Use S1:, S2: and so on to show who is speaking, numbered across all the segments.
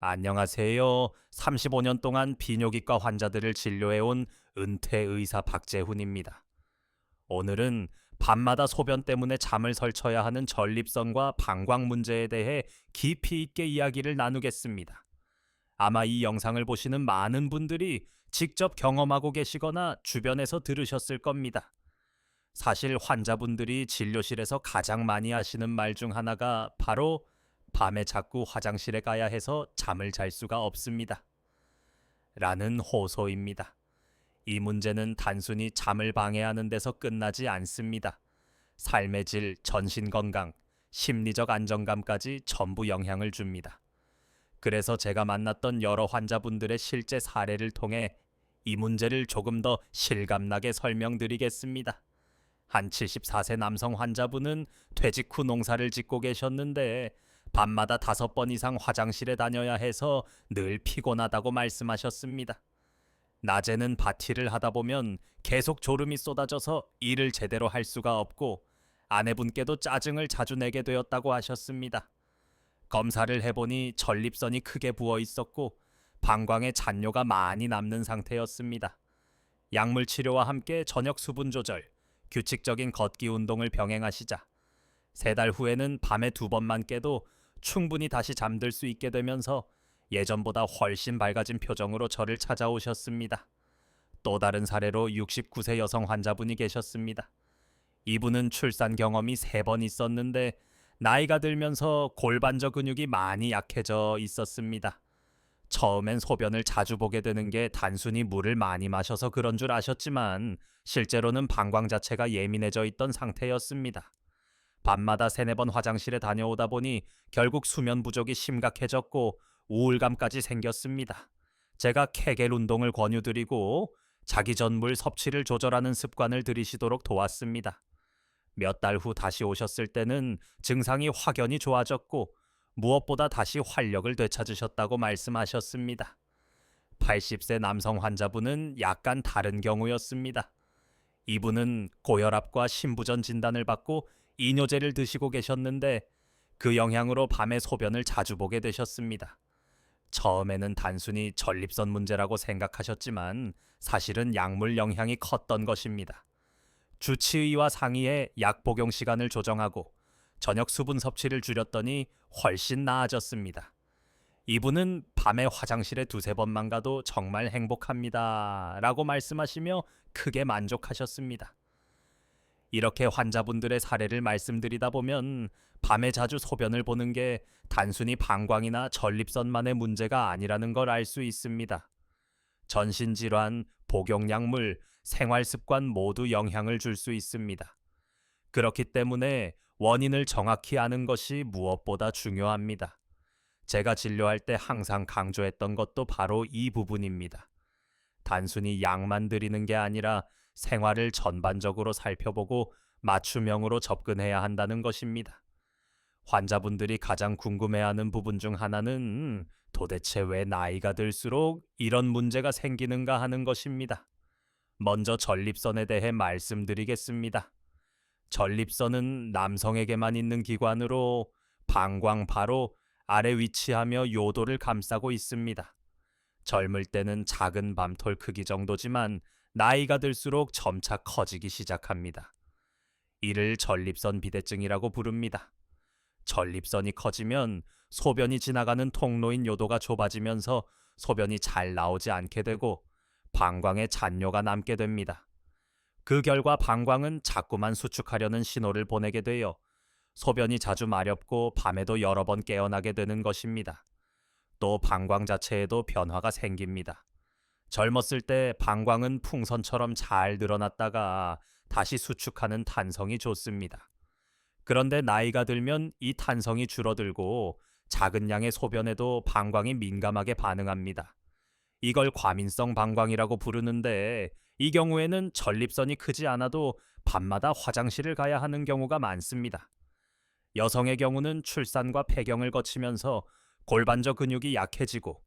S1: 안녕하세요. 35년 동안 비뇨기과 환자들을 진료해온 은퇴 의사 박재훈입니다. 오늘은 밤마다 소변 때문에 잠을 설쳐야 하는 전립선과 방광 문제에 대해 깊이 있게 이야기를 나누겠습니다. 아마 이 영상을 보시는 많은 분들이 직접 경험하고 계시거나 주변에서 들으셨을 겁니다. 사실 환자분들이 진료실에서 가장 많이 하시는 말 중 하나가 바로 밤에 자꾸 화장실에 가야 해서 잠을 잘 수가 없습니다. 라는 호소입니다. 이 문제는 단순히 잠을 방해하는 데서 끝나지 않습니다. 삶의 질, 정신 건강, 심리적 안정감까지 전부 영향을 줍니다. 그래서 제가 만났던 여러 환자분들의 실제 사례를 통해 이 문제를 조금 더 실감나게 설명드리겠습니다. 한 74세 남성 환자분은 퇴직 후 농사를 짓고 계셨는데 밤마다 5번 이상 화장실에 다녀야 해서 늘 피곤하다고 말씀하셨습니다. 낮에는 바티를 하다 보면 계속 졸음이 쏟아져서 일을 제대로 할 수가 없고 아내분께도 짜증을 자주 내게 되었다고 하셨습니다. 검사를 해보니 전립선이 크게 부어 있었고 방광에 잔뇨가 많이 남는 상태였습니다. 약물 치료와 함께 저녁 수분 조절, 규칙적인 걷기 운동을 병행하시자 3달 후에는 밤에 2번만 깨도 충분히 다시 잠들 수 있게 되면서 예전보다 훨씬 밝아진 표정으로 저를 찾아오셨습니다. 또 다른 사례로 69세 여성 환자분이 계셨습니다. 이분은 출산 경험이 3번 있었는데 나이가 들면서 골반저 근육이 많이 약해져 있었습니다. 처음엔 소변을 자주 보게 되는 게 단순히 물을 많이 마셔서 그런 줄 아셨지만 실제로는 방광 자체가 예민해져 있던 상태였습니다. 밤마다 3-4번 화장실에 다녀오다 보니 결국 수면 부족이 심각해졌고 우울감까지 생겼습니다. 제가 케겔 운동을 권유드리고 자기 전 물 섭취를 조절하는 습관을 들이시도록 도왔습니다. 몇 달 후 다시 오셨을 때는 증상이 확연히 좋아졌고 무엇보다 다시 활력을 되찾으셨다고 말씀하셨습니다. 80세 남성 환자분은 약간 다른 경우였습니다. 이분은 고혈압과 심부전 진단을 받고 이뇨제를 드시고 계셨는데 그 영향으로 밤에 소변을 자주 보게 되셨습니다. 처음에는 단순히 전립선 문제라고 생각하셨지만 사실은 약물 영향이 컸던 것입니다. 주치의와 상의해 약 복용 시간을 조정하고 저녁 수분 섭취를 줄였더니 훨씬 나아졌습니다. 이분은 밤에 화장실에 2-3번만 가도 정말 행복합니다. 라고 말씀하시며 크게 만족하셨습니다. 이렇게 환자분들의 사례를 말씀드리다 보면 밤에 자주 소변을 보는 게 단순히 방광이나 전립선만의 문제가 아니라는 걸 알 수 있습니다. 전신질환, 복용약물, 생활습관 모두 영향을 줄 수 있습니다. 그렇기 때문에 원인을 정확히 아는 것이 무엇보다 중요합니다. 제가 진료할 때 항상 강조했던 것도 바로 이 부분입니다. 단순히 약만 드리는 게 아니라 생활을 전반적으로 살펴보고 맞춤형으로 접근해야 한다는 것입니다. 환자분들이 가장 궁금해하는 부분 중 하나는 도대체 왜 나이가 들수록 이런 문제가 생기는가 하는 것입니다. 먼저 전립선에 대해 말씀드리겠습니다. 전립선은 남성에게만 있는 기관으로 방광 바로 아래 위치하며 요도를 감싸고 있습니다. 젊을 때는 작은 밤톨 크기 정도지만 나이가 들수록 점차 커지기 시작합니다. 이를 전립선 비대증이라고 부릅니다. 전립선이 커지면 소변이 지나가는 통로인 요도가 좁아지면서 소변이 잘 나오지 않게 되고 방광에 잔뇨가 남게 됩니다. 그 결과 방광은 자꾸만 수축하려는 신호를 보내게 되어 소변이 자주 마렵고 밤에도 여러 번 깨어나게 되는 것입니다. 또 방광 자체에도 변화가 생깁니다. 젊었을 때 방광은 풍선처럼 잘 늘어났다가 다시 수축하는 탄성이 좋습니다. 그런데 나이가 들면 이 탄성이 줄어들고 작은 양의 소변에도 방광이 민감하게 반응합니다. 이걸 과민성 방광이라고 부르는데 이 경우에는 전립선이 크지 않아도 밤마다 화장실을 가야 하는 경우가 많습니다. 여성의 경우는 출산과 폐경을 거치면서 골반저 근육이 약해지고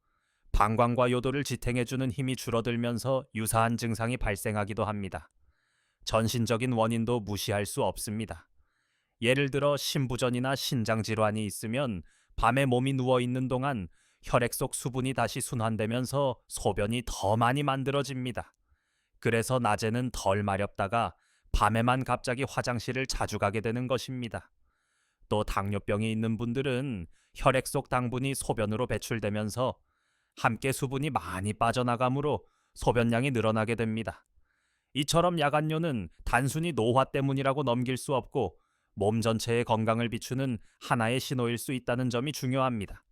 S1: 방광과 요도를 지탱해주는 힘이 줄어들면서 유사한 증상이 발생하기도 합니다. 전신적인 원인도 무시할 수 없습니다. 예를 들어 심부전이나 신장질환이 있으면 밤에 몸이 누워있는 동안 혈액 속 수분이 다시 순환되면서 소변이 더 많이 만들어집니다. 그래서 낮에는 덜 마렵다가 밤에만 갑자기 화장실을 자주 가게 되는 것입니다. 또 당뇨병이 있는 분들은 혈액 속 당분이 소변으로 배출되면서 함께 수분이 많이 빠져나가므로 소변량이 늘어나게 됩니다. 이처럼 야간뇨는 단순히 노화 때문이라고 넘길 수 없고 몸 전체의 건강을 비추는 하나의 신호일 수 있다는 점이 중요합니다.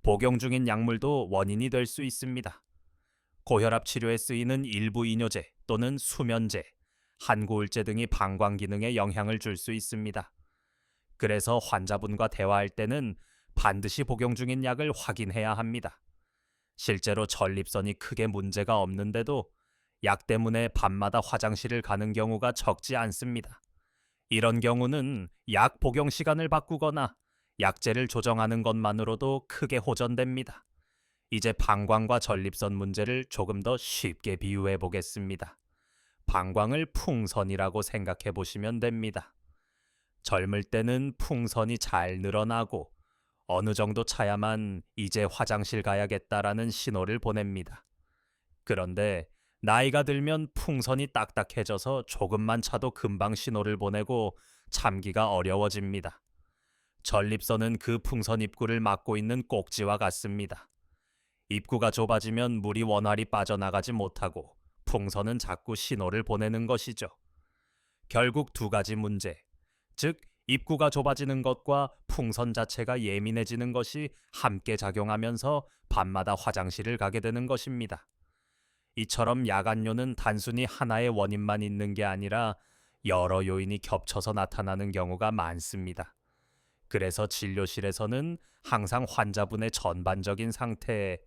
S1: 복용 중인 약물도 원인이 될 수 있습니다. 고혈압 치료에 쓰이는 일부 이뇨제 또는 수면제, 한구울제 등이 방광 기능에 영향을 줄 수 있습니다. 그래서 환자분과 대화할 때는 반드시 복용 중인 약을 확인해야 합니다. 실제로 전립선이 크게 문제가 없는데도 약 때문에 밤마다 화장실을 가는 경우가 적지 않습니다. 이런 경우는 약 복용 시간을 바꾸거나 약제를 조정하는 것만으로도 크게 호전됩니다. 이제 방광과 전립선 문제를 조금 더 쉽게 비유해 보겠습니다. 방광을 풍선이라고 생각해 보시면 됩니다. 젊을 때는 풍선이 잘 늘어나고 어느 정도 차야만 이제 화장실 가야겠다라는 신호를 보냅니다. 그런데 나이가 들면 풍선이 딱딱해져서 조금만 차도 금방 신호를 보내고 참기가 어려워집니다. 전립선은 그 풍선 입구를 막고 있는 꼭지와 같습니다. 입구가 좁아지면 물이 원활히 빠져나가지 못하고 풍선은 자꾸 신호를 보내는 것이죠. 결국 두 가지 문제, 즉 입구가 좁아지는 것과 풍선 자체가 예민해지는 것이 함께 작용하면서 밤마다 화장실을 가게 되는 것입니다. 이처럼 야간뇨는 단순히 하나의 원인만 있는 게 아니라 여러 요인이 겹쳐서 나타나는 경우가 많습니다. 그래서 진료실에서는 항상 환자분의 전반적인 상태,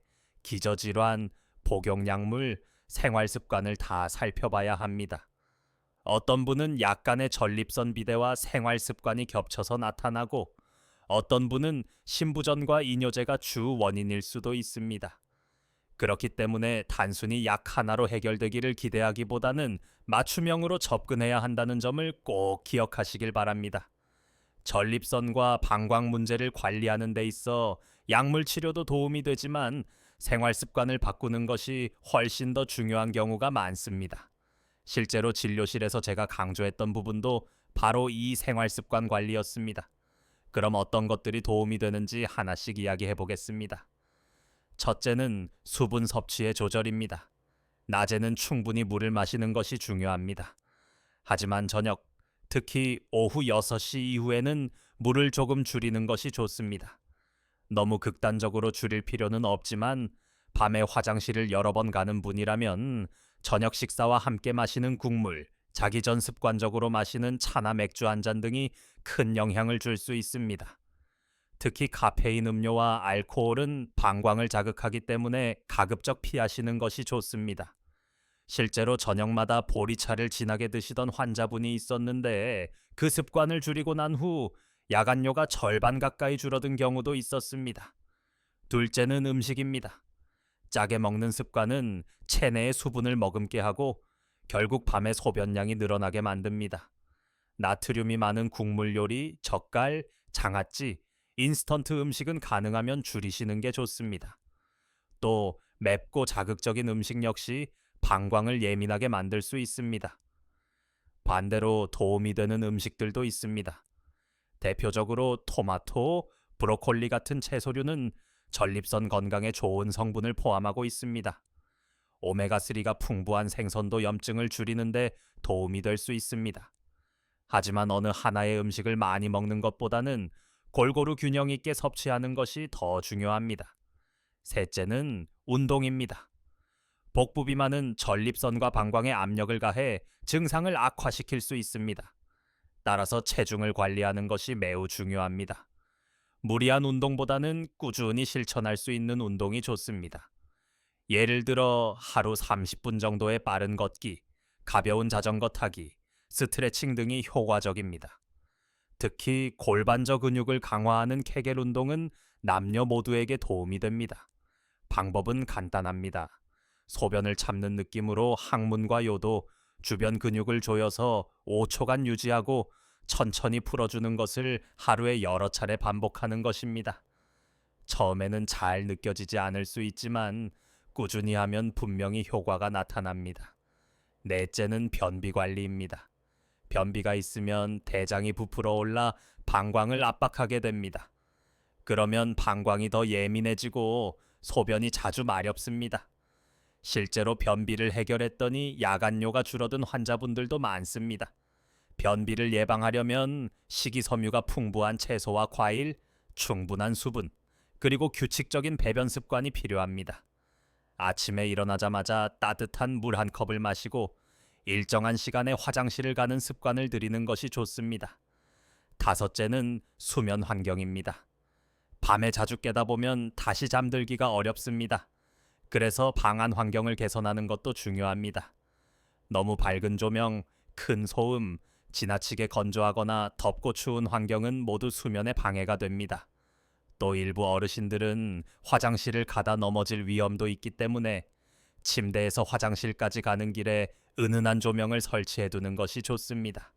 S1: 기저질환, 복용약물, 생활습관을 다 살펴봐야 합니다. 어떤 분은 약간의 전립선 비대와 생활습관이 겹쳐서 나타나고 어떤 분은 신부전과 이뇨제가 주 원인일 수도 있습니다. 그렇기 때문에 단순히 약 하나로 해결되기를 기대하기보다는 맞춤형으로 접근해야 한다는 점을 꼭 기억하시길 바랍니다. 전립선과 방광 문제를 관리하는 데 있어 약물 치료도 도움이 되지만 생활 습관을 바꾸는 것이 훨씬 더 중요한 경우가 많습니다. 실제로 진료실에서 제가 강조했던 부분도 바로 이 생활 습관 관리였습니다. 그럼 어떤 것들이 도움이 되는지 하나씩 이야기해 보겠습니다. 첫째는 수분 섭취의 조절입니다. 낮에는 충분히 물을 마시는 것이 중요합니다. 하지만 저녁, 특히 오후 6시 이후에는 물을 조금 줄이는 것이 좋습니다. 너무 극단적으로 줄일 필요는 없지만 밤에 화장실을 여러 번 가는 분이라면 저녁 식사와 함께 마시는 국물, 자기 전 습관적으로 마시는 차나 맥주 한 잔 등이 큰 영향을 줄 수 있습니다. 특히 카페인 음료와 알코올은 방광을 자극하기 때문에 가급적 피하시는 것이 좋습니다. 실제로 저녁마다 보리차를 진하게 드시던 환자분이 있었는데 그 습관을 줄이고 난 후 야간뇨가 절반 가까이 줄어든 경우도 있었습니다. 둘째는 음식입니다. 짜게 먹는 습관은 체내의 수분을 머금게 하고 결국 밤에 소변량이 늘어나게 만듭니다. 나트륨이 많은 국물 요리, 젓갈, 장아찌, 인스턴트 음식은 가능하면 줄이시는 게 좋습니다. 또 맵고 자극적인 음식 역시 방광을 예민하게 만들 수 있습니다. 반대로 도움이 되는 음식들도 있습니다. 대표적으로 토마토, 브로콜리 같은 채소류는 전립선 건강에 좋은 성분을 포함하고 있습니다. 오메가3가 풍부한 생선도 염증을 줄이는데 도움이 될 수 있습니다. 하지만 어느 하나의 음식을 많이 먹는 것보다는 골고루 균형 있게 섭취하는 것이 더 중요합니다. 셋째는 운동입니다. 복부 비만은 전립선과 방광에 압력을 가해 증상을 악화시킬 수 있습니다. 따라서 체중을 관리하는 것이 매우 중요합니다. 무리한 운동보다는 꾸준히 실천할 수 있는 운동이 좋습니다. 예를 들어 하루 30분 정도의 빠른 걷기, 가벼운 자전거 타기, 스트레칭 등이 효과적입니다. 특히 골반저 근육을 강화하는 케겔 운동은 남녀 모두에게 도움이 됩니다. 방법은 간단합니다. 소변을 참는 느낌으로 항문과 요도, 주변 근육을 조여서 5초간 유지하고 천천히 풀어주는 것을 하루에 여러 차례 반복하는 것입니다. 처음에는 잘 느껴지지 않을 수 있지만 꾸준히 하면 분명히 효과가 나타납니다. 넷째는 변비 관리입니다. 변비가 있으면 대장이 부풀어 올라 방광을 압박하게 됩니다. 그러면 방광이 더 예민해지고 소변이 자주 마렵습니다. 실제로 변비를 해결했더니 야간뇨가 줄어든 환자분들도 많습니다. 변비를 예방하려면 식이섬유가 풍부한 채소와 과일, 충분한 수분, 그리고 규칙적인 배변 습관이 필요합니다. 아침에 일어나자마자 따뜻한 물 한 컵을 마시고 일정한 시간에 화장실을 가는 습관을 들이는 것이 좋습니다. 다섯째는 수면 환경입니다. 밤에 자주 깨다 보면 다시 잠들기가 어렵습니다. 그래서 방안 환경을 개선하는 것도 중요합니다. 너무 밝은 조명, 큰 소음, 지나치게 건조하거나 덥고 추운 환경은 모두 수면에 방해가 됩니다. 또 일부 어르신들은 화장실을 가다 넘어질 위험도 있기 때문에 침대에서 화장실까지 가는 길에 은은한 조명을 설치해 두는 것이 좋습니다.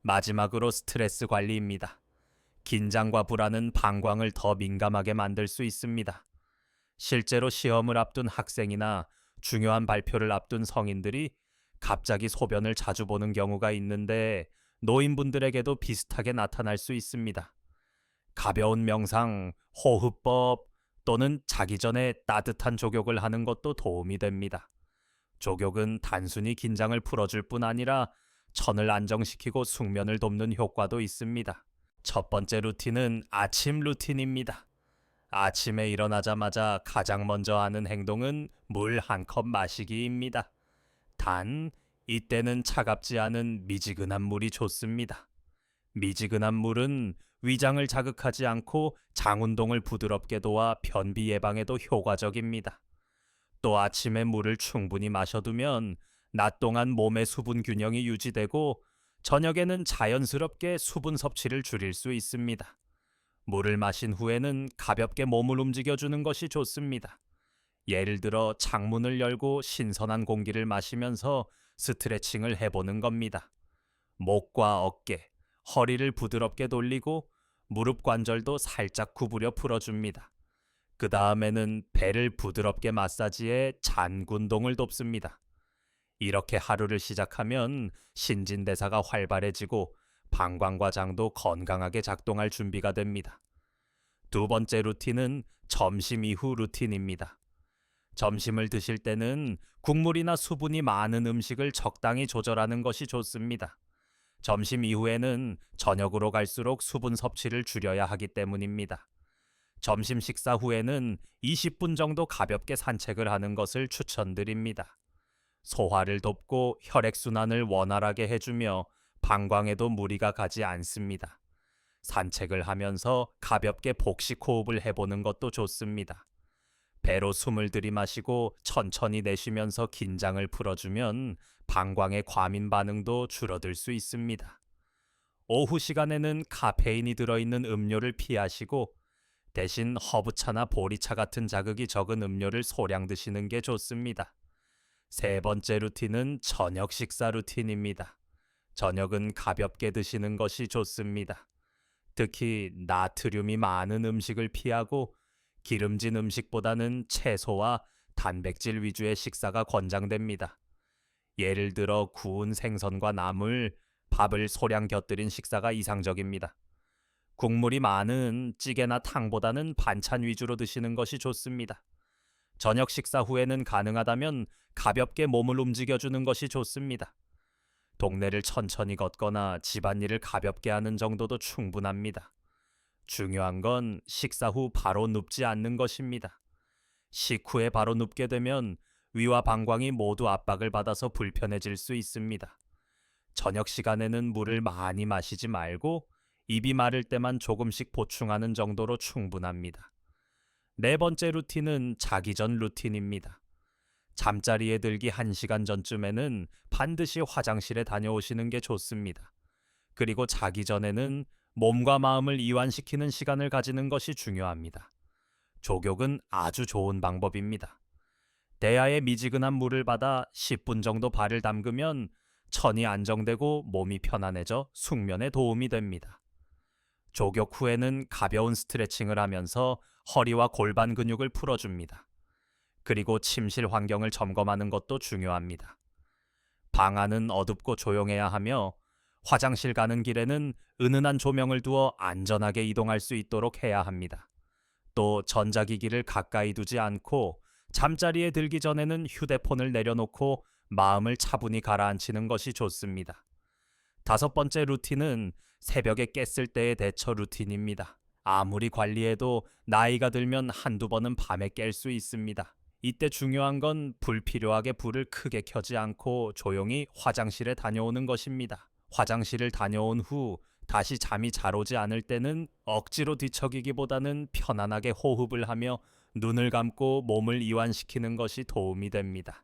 S1: 마지막으로 스트레스 관리입니다. 긴장과 불안은 방광을 더 민감하게 만들 수 있습니다. 실제로 시험을 앞둔 학생이나 중요한 발표를 앞둔 성인들이 갑자기 소변을 자주 보는 경우가 있는데 노인분들에게도 비슷하게 나타날 수 있습니다. 가벼운 명상, 호흡법 또는 자기 전에 따뜻한 족욕을 하는 것도 도움이 됩니다. 족욕은 단순히 긴장을 풀어줄 뿐 아니라 천을 안정시키고 숙면을 돕는 효과도 있습니다. 첫 번째 루틴은 아침 루틴입니다. 아침에 일어나자마자 가장 먼저 하는 행동은 물 한 컵 마시기입니다. 단, 이때는 차갑지 않은 미지근한 물이 좋습니다. 미지근한 물은 위장을 자극하지 않고 장 운동을 부드럽게 도와 변비 예방에도 효과적입니다. 또 아침에 물을 충분히 마셔두면 낮 동안 몸의 수분 균형이 유지되고 저녁에는 자연스럽게 수분 섭취를 줄일 수 있습니다. 물을 마신 후에는 가볍게 몸을 움직여주는 것이 좋습니다. 예를 들어 창문을 열고 신선한 공기를 마시면서 스트레칭을 해보는 겁니다. 목과 어깨, 허리를 부드럽게 돌리고 무릎 관절도 살짝 구부려 풀어줍니다. 그 다음에는 배를 부드럽게 마사지해 잔군동을 돕습니다. 이렇게 하루를 시작하면 신진대사가 활발해지고 방광과 장도 건강하게 작동할 준비가 됩니다. 두 번째 루틴은 점심 이후 루틴입니다. 점심을 드실 때는 국물이나 수분이 많은 음식을 적당히 조절하는 것이 좋습니다. 점심 이후에는 저녁으로 갈수록 수분 섭취를 줄여야 하기 때문입니다. 점심 식사 후에는 20분 정도 가볍게 산책을 하는 것을 추천드립니다. 소화를 돕고 혈액순환을 원활하게 해주며 방광에도 무리가 가지 않습니다. 산책을 하면서 가볍게 복식 호흡을 해보는 것도 좋습니다. 배로 숨을 들이마시고 천천히 내쉬면서 긴장을 풀어주면 방광의 과민 반응도 줄어들 수 있습니다. 오후 시간에는 카페인이 들어있는 음료를 피하시고 대신 허브차나 보리차 같은 자극이 적은 음료를 소량 드시는 게 좋습니다. 세 번째 루틴은 저녁 식사 루틴입니다. 저녁은 가볍게 드시는 것이 좋습니다. 특히 나트륨이 많은 음식을 피하고 기름진 음식보다는 채소와 단백질 위주의 식사가 권장됩니다. 예를 들어 구운 생선과 나물, 밥을 소량 곁들인 식사가 이상적입니다. 국물이 많은 찌개나 탕보다는 반찬 위주로 드시는 것이 좋습니다. 저녁 식사 후에는 가능하다면 가볍게 몸을 움직여주는 것이 좋습니다. 동네를 천천히 걷거나 집안일을 가볍게 하는 정도도 충분합니다. 중요한 건 식사 후 바로 눕지 않는 것입니다. 식후에 바로 눕게 되면 위와 방광이 모두 압박을 받아서 불편해질 수 있습니다. 저녁 시간에는 물을 많이 마시지 말고 입이 마를 때만 조금씩 보충하는 정도로 충분합니다. 네 번째 루틴은 자기 전 루틴입니다. 잠자리에 들기 1시간 전쯤에는 반드시 화장실에 다녀오시는 게 좋습니다. 그리고 자기 전에는 몸과 마음을 이완시키는 시간을 가지는 것이 중요합니다. 족욕은 아주 좋은 방법입니다. 대야에 미지근한 물을 받아 10분 정도 발을 담그면 천이 안정되고 몸이 편안해져 숙면에 도움이 됩니다. 조격 후에는 가벼운 스트레칭을 하면서 허리와 골반 근육을 풀어줍니다. 그리고 침실 환경을 점검하는 것도 중요합니다. 방 안은 어둡고 조용해야 하며 화장실 가는 길에는 은은한 조명을 두어 안전하게 이동할 수 있도록 해야 합니다. 또 전자기기를 가까이 두지 않고 잠자리에 들기 전에는 휴대폰을 내려놓고 마음을 차분히 가라앉히는 것이 좋습니다. 다섯 번째 루틴은 새벽에 깼을 때의 대처 루틴입니다. 아무리 관리해도 나이가 들면 한두 번은 밤에 깰 수 있습니다. 이때 중요한 건 불필요하게 불을 크게 켜지 않고 조용히 화장실에 다녀오는 것입니다. 화장실을 다녀온 후 다시 잠이 잘 오지 않을 때는 억지로 뒤척이기보다는 편안하게 호흡을 하며 눈을 감고 몸을 이완시키는 것이 도움이 됩니다.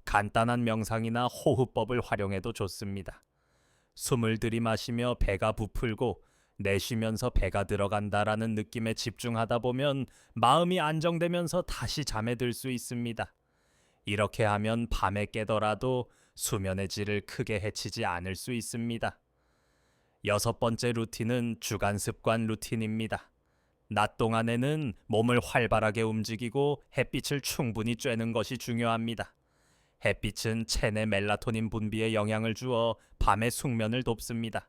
S1: 간단한 명상이나 호흡법을 활용해도 좋습니다. 숨을 들이마시며 배가 부풀고 내쉬면서 배가 들어간다라는 느낌에 집중하다 보면 마음이 안정되면서 다시 잠에 들 수 있습니다. 이렇게 하면 밤에 깨더라도 수면의 질을 크게 해치지 않을 수 있습니다. 여섯 번째 루틴은 주간 습관 루틴입니다. 낮 동안에는 몸을 활발하게 움직이고 햇빛을 충분히 쬐는 것이 중요합니다. 햇빛은 체내 멜라토닌 분비에 영향을 주어 밤의 숙면을 돕습니다.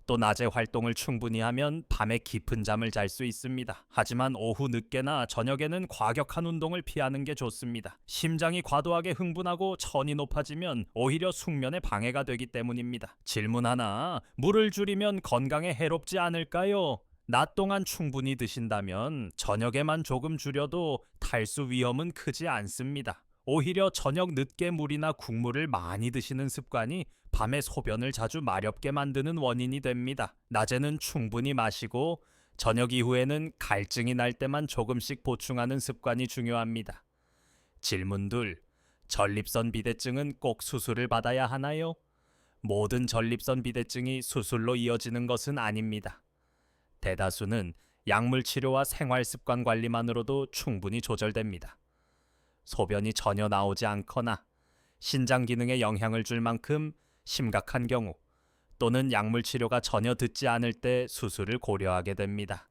S1: 또 낮에 활동을 충분히 하면 밤에 깊은 잠을 잘 수 있습니다. 하지만 오후 늦게나 저녁에는 과격한 운동을 피하는 게 좋습니다. 심장이 과도하게 흥분하고 천이 높아지면 오히려 숙면에 방해가 되기 때문입니다. 질문 하나, 물을 줄이면 건강에 해롭지 않을까요? 낮 동안 충분히 드신다면 저녁에만 조금 줄여도 탈수 위험은 크지 않습니다. 오히려 저녁 늦게 물이나 국물을 많이 드시는 습관이 밤에 소변을 자주 마렵게 만드는 원인이 됩니다. 낮에는 충분히 마시고 저녁 이후에는 갈증이 날 때만 조금씩 보충하는 습관이 중요합니다. 질문 둘, 전립선 비대증은 꼭 수술을 받아야 하나요? 모든 전립선 비대증이 수술로 이어지는 것은 아닙니다. 대다수는 약물 치료와 생활 습관 관리만으로도 충분히 조절됩니다. 소변이 전혀 나오지 않거나 신장 기능에 영향을 줄 만큼 심각한 경우 또는 약물 치료가 전혀 듣지 않을 때 수술을 고려하게 됩니다.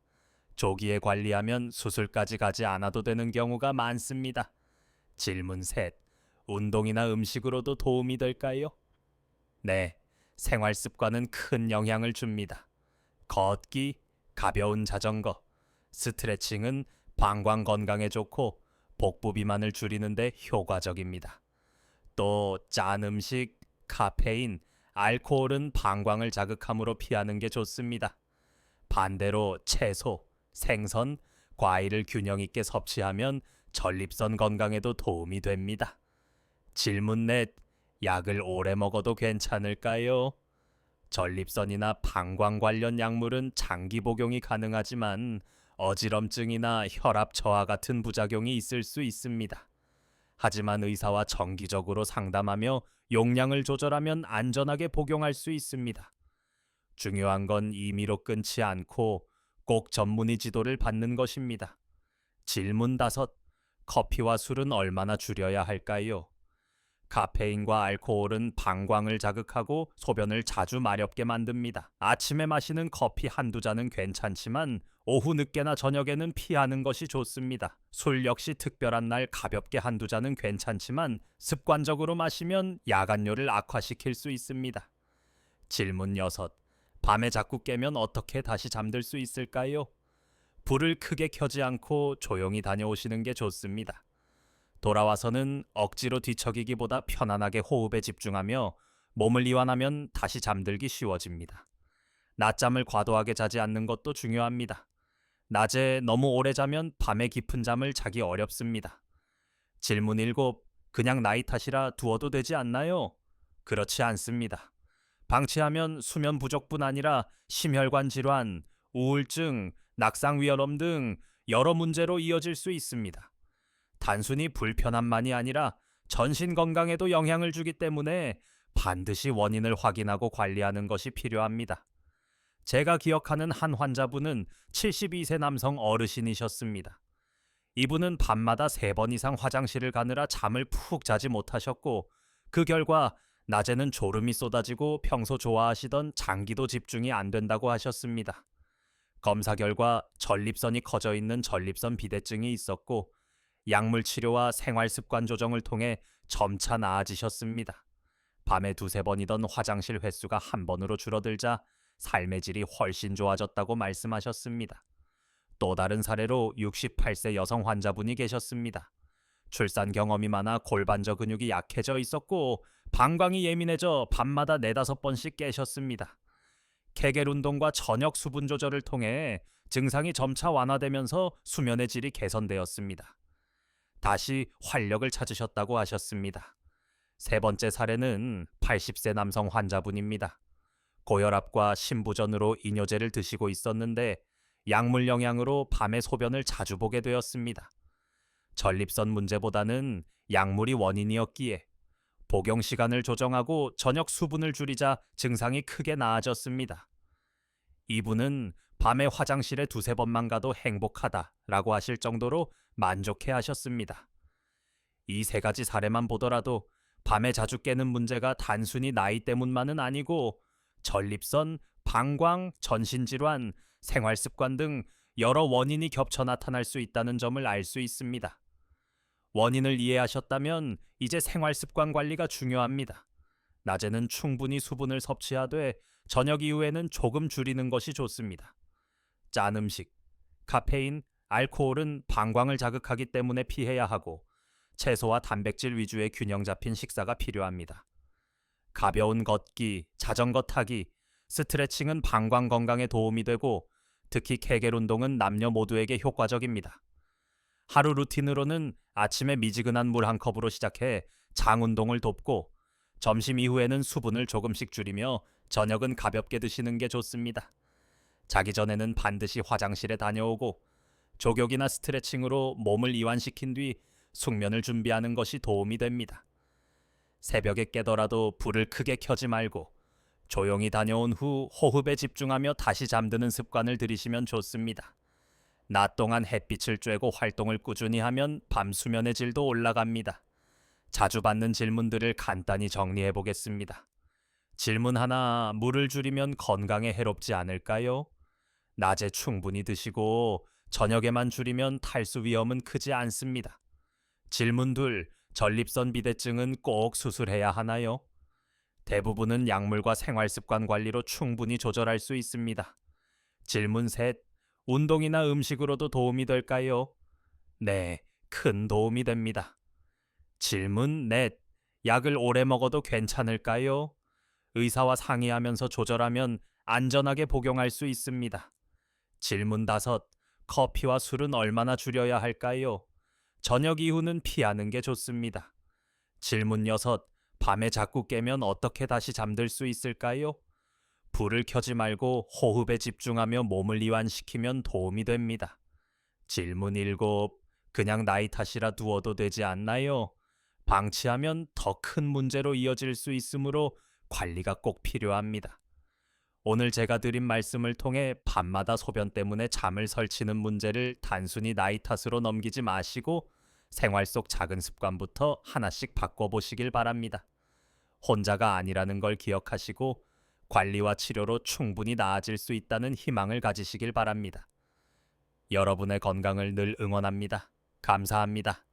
S1: 조기에 관리하면 수술까지 가지 않아도 되는 경우가 많습니다. 질문 셋, 운동이나 음식으로도 도움이 될까요? 네, 생활 습관은 큰 영향을 줍니다. 걷기, 가벼운 자전거, 스트레칭은 방광 건강에 좋고 복부 비만을 줄이는데 효과적입니다. 또 짠 음식, 카페인, 알코올은 방광을 자극함으로 피하는 게 좋습니다. 반대로 채소, 생선, 과일을 균형 있게 섭취하면 전립선 건강에도 도움이 됩니다. 질문 넷, 약을 오래 먹어도 괜찮을까요? 전립선이나 방광 관련 약물은 장기 복용이 가능하지만 어지럼증이나 혈압 저하 같은 부작용이 있을 수 있습니다. 하지만 의사와 정기적으로 상담하며 용량을 조절하면 안전하게 복용할 수 있습니다. 중요한 건 임의로 끊지 않고 꼭 전문의 지도를 받는 것입니다. 질문 다섯, 커피와 술은 얼마나 줄여야 할까요? 카페인과 알코올은 방광을 자극하고 소변을 자주 마렵게 만듭니다. 아침에 마시는 커피 한두 잔은 괜찮지만 오후 늦게나 저녁에는 피하는 것이 좋습니다. 술 역시 특별한 날 가볍게 한두 잔은 괜찮지만 습관적으로 마시면 야간뇨를 악화시킬 수 있습니다. 질문 여섯, 밤에 자꾸 깨면 어떻게 다시 잠들 수 있을까요? 불을 크게 켜지 않고 조용히 다녀오시는 게 좋습니다. 돌아와서는 억지로 뒤척이기보다 편안하게 호흡에 집중하며 몸을 이완하면 다시 잠들기 쉬워집니다. 낮잠을 과도하게 자지 않는 것도 중요합니다. 낮에 너무 오래 자면 밤에 깊은 잠을 자기 어렵습니다. 질문 7, 그냥 나이 탓이라 두어도 되지 않나요? 그렇지 않습니다. 방치하면 수면 부족뿐 아니라 심혈관 질환, 우울증, 낙상 위험 등 여러 문제로 이어질 수 있습니다. 단순히 불편함만이 아니라 전신 건강에도 영향을 주기 때문에 반드시 원인을 확인하고 관리하는 것이 필요합니다. 제가 기억하는 한 환자분은 72세 남성 어르신이셨습니다. 이분은 밤마다 3번 이상 화장실을 가느라 잠을 푹 자지 못하셨고 그 결과 낮에는 졸음이 쏟아지고 평소 좋아하시던 장기도 집중이 안 된다고 하셨습니다. 검사 결과 전립선이 커져 있는 전립선 비대증이 있었고 약물 치료와 생활 습관 조정을 통해 점차 나아지셨습니다. 밤에 두세 번이던 화장실 횟수가 한 번으로 줄어들자 삶의 질이 훨씬 좋아졌다고 말씀하셨습니다. 또 다른 사례로 68세 여성 환자분이 계셨습니다. 출산 경험이 많아 골반저 근육이 약해져 있었고 방광이 예민해져 밤마다 네다섯 번씩 깨셨습니다. 케겔 운동과 저녁 수분 조절을 통해 증상이 점차 완화되면서 수면의 질이 개선되었습니다. 다시 활력을 찾으셨다고 하셨습니다. 세 번째 사례는 80세 남성 환자분입니다. 고혈압과 심부전으로 이뇨제를 드시고 있었는데 약물 영향으로 밤에 소변을 자주 보게 되었습니다. 전립선 문제보다는 약물이 원인이었기에 복용 시간을 조정하고 저녁 수분을 줄이자 증상이 크게 나아졌습니다. 이분은 밤에 화장실에 두세 번만 가도 행복하다라고 하실 정도로 만족해 하셨습니다. 이 세 가지 사례만 보더라도 밤에 자주 깨는 문제가 단순히 나이 때문만은 아니고 전립선, 방광, 전신질환, 생활습관 등 여러 원인이 겹쳐 나타날 수 있다는 점을 알 수 있습니다. 원인을 이해하셨다면 이제 생활습관 관리가 중요합니다. 낮에는 충분히 수분을 섭취하되 저녁 이후에는 조금 줄이는 것이 좋습니다. 짠 음식, 카페인, 알코올은 방광을 자극하기 때문에 피해야 하고 채소와 단백질 위주의 균형 잡힌 식사가 필요합니다. 가벼운 걷기, 자전거 타기, 스트레칭은 방광 건강에 도움이 되고 특히 케겔 운동은 남녀 모두에게 효과적입니다. 하루 루틴으로는 아침에 미지근한 물 한 컵으로 시작해 장 운동을 돕고 점심 이후에는 수분을 조금씩 줄이며 저녁은 가볍게 드시는 게 좋습니다. 자기 전에는 반드시 화장실에 다녀오고 족욕이나 스트레칭으로 몸을 이완시킨 뒤 숙면을 준비하는 것이 도움이 됩니다. 새벽에 깨더라도 불을 크게 켜지 말고 조용히 다녀온 후 호흡에 집중하며 다시 잠드는 습관을 들이시면 좋습니다. 낮 동안 햇빛을 쬐고 활동을 꾸준히 하면 밤 수면의 질도 올라갑니다. 자주 받는 질문들을 간단히 정리해 보겠습니다. 질문 하나, 물을 줄이면 건강에 해롭지 않을까요? 낮에 충분히 드시고 저녁에만 줄이면 탈수 위험은 크지 않습니다. 질문 둘, 전립선 비대증은 꼭 수술해야 하나요? 대부분은 약물과 생활습관 관리로 충분히 조절할 수 있습니다. 질문 셋, 운동이나 음식으로도 도움이 될까요? 네, 큰 도움이 됩니다. 질문 넷, 약을 오래 먹어도 괜찮을까요? 의사와 상의하면서 조절하면 안전하게 복용할 수 있습니다. 질문 다섯, 커피와 술은 얼마나 줄여야 할까요? 저녁 이후는 피하는 게 좋습니다. 질문 여섯, 밤에 자꾸 깨면 어떻게 다시 잠들 수 있을까요? 불을 켜지 말고 호흡에 집중하며 몸을 이완시키면 도움이 됩니다. 질문 일곱, 그냥 나이 탓이라 두어도 되지 않나요? 방치하면 더 큰 문제로 이어질 수 있으므로 관리가 꼭 필요합니다. 오늘 제가 드린 말씀을 통해 밤마다 소변 때문에 잠을 설치는 문제를 단순히 나이 탓으로 넘기지 마시고 생활 속 작은 습관부터 하나씩 바꿔보시길 바랍니다. 혼자가 아니라는 걸 기억하시고 관리와 치료로 충분히 나아질 수 있다는 희망을 가지시길 바랍니다. 여러분의 건강을 늘 응원합니다. 감사합니다.